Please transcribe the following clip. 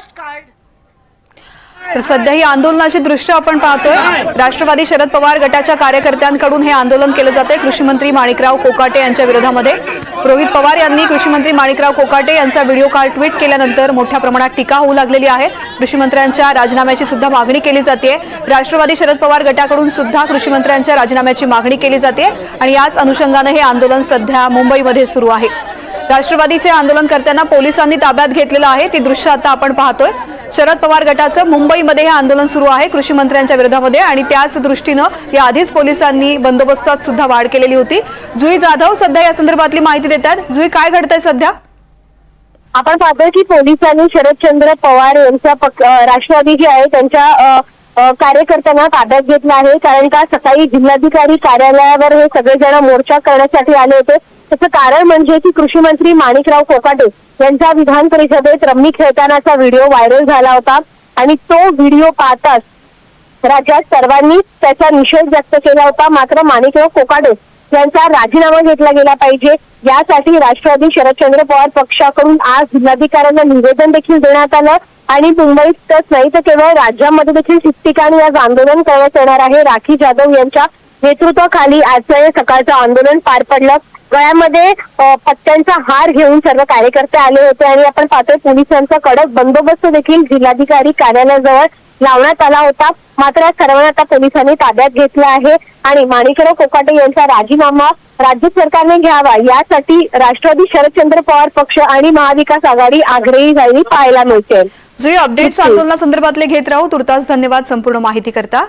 Post card. तर सध्या ही आंदोलनाची दृश्य आपण पाहतोय। राष्ट्रवादी शरद पवार गटाच्या कार्यकर्त्यांकडून हे आंदोलन केलं जाते कृषी मंत्री माणिकराव कोकाटे यांच्या विरोधामध्ये। रोहित पवार यांनी कृषी मंत्री माणिकराव कोकाटे यांचा व्हिडिओ कॉल ट्विट केल्यानंतर मोठ्या प्रमाणात टीका होऊ लागलेली आहे। कृषी मंत्र्यांच्या राजीनाम्याची सुद्धा मागणी केली जाते। राष्ट्रवादी शरद पवार गटाकडून सुद्धा कृषी मंत्र्यांच्या राजीनाम्याची मागणी केली जाते आणि याच अनुषंगाने हे आंदोलन सध्या मुंबईमध्ये सुरू आहे। राष्ट्रवादीचे आंदोलनकर्त्यांना पोलिसांनी ताब्यात घेतलेलं आहे, ती दृश्य आता आपण पाहतोय। शरद पवार गटाचं मुंबईमध्ये हे आंदोलन सुरू आहे कृषी मंत्र्यांच्या विरोधामध्ये आणि त्याच दृष्टीनं या आधीच पोलिसांनी बंदोबस्तात सुद्धा वाढ केलेली होती। जुई जाधव सध्या या संदर्भातली माहिती देतात। जुई, काय घडतंय सध्या? आपण पाहतोय की पोलिसांनी शरदचंद्र पवार यांचा राष्ट्रवादी जे आहे त्यांच्या कार्यकर्त्यांना ताब्यात घेतलं आहे। कारण का सकाळी जिल्हाधिकारी कार्यालयावर हे सगळेजण मोर्चा करण्यासाठी आले होते। त्याचं कारण म्हणजे की कृषी मंत्री माणिकराव कोकाटे यांचा विधान परिषदेत रम्मी खेळतानाचा व्हिडिओ व्हायरल झाला होता आणि तो व्हिडिओ पाहताच राज्यात सर्वांनी त्याचा निषेध व्यक्त केला होता। मात्र माणिकराव कोकाटे यांचा राजीनामा घेतला गेला पाहिजे यासाठी राष्ट्रवादी शरदचंद्र पवार पक्षाकडून आज जिल्हाधिकाऱ्यांना निवेदन देखील देण्यात आलं आणि मुंबईतच नाही तर केवळ राज्यामध्ये देखील ठिकठिकाणी आज आंदोलन करण्यात येणार आहे। राखी जाधव यांच्या नेतृत्वाखाली आजचं सकाळचं आंदोलन पार पडलं। गळ्यामध्ये पत्त्यांचा हार घेऊन सर्व कार्यकर्ते आले होते आणि आपण पाहतोय पोलिसांचा कडक बंदोबस्त देखील जिल्हाधिकारी कार्यालयाजवळ लावण्यात आला होता। मात्र सर्वांना आता पोलिसांनी ताब्यात घेतलं आहे आणि माणिकराव कोकाटे यांचा राजीनामा राज्य सरकारने घ्यावा यासाठी राष्ट्रवादी शरदचंद्र पवार पक्ष आणि महाविकास आघाडी आग्रही झालेली पाहायला मिळते। जुई, अपडेट्स आंदोलनासंदर्भातले घेत राहू। तुर्तास धन्यवाद संपूर्ण माहिती करता।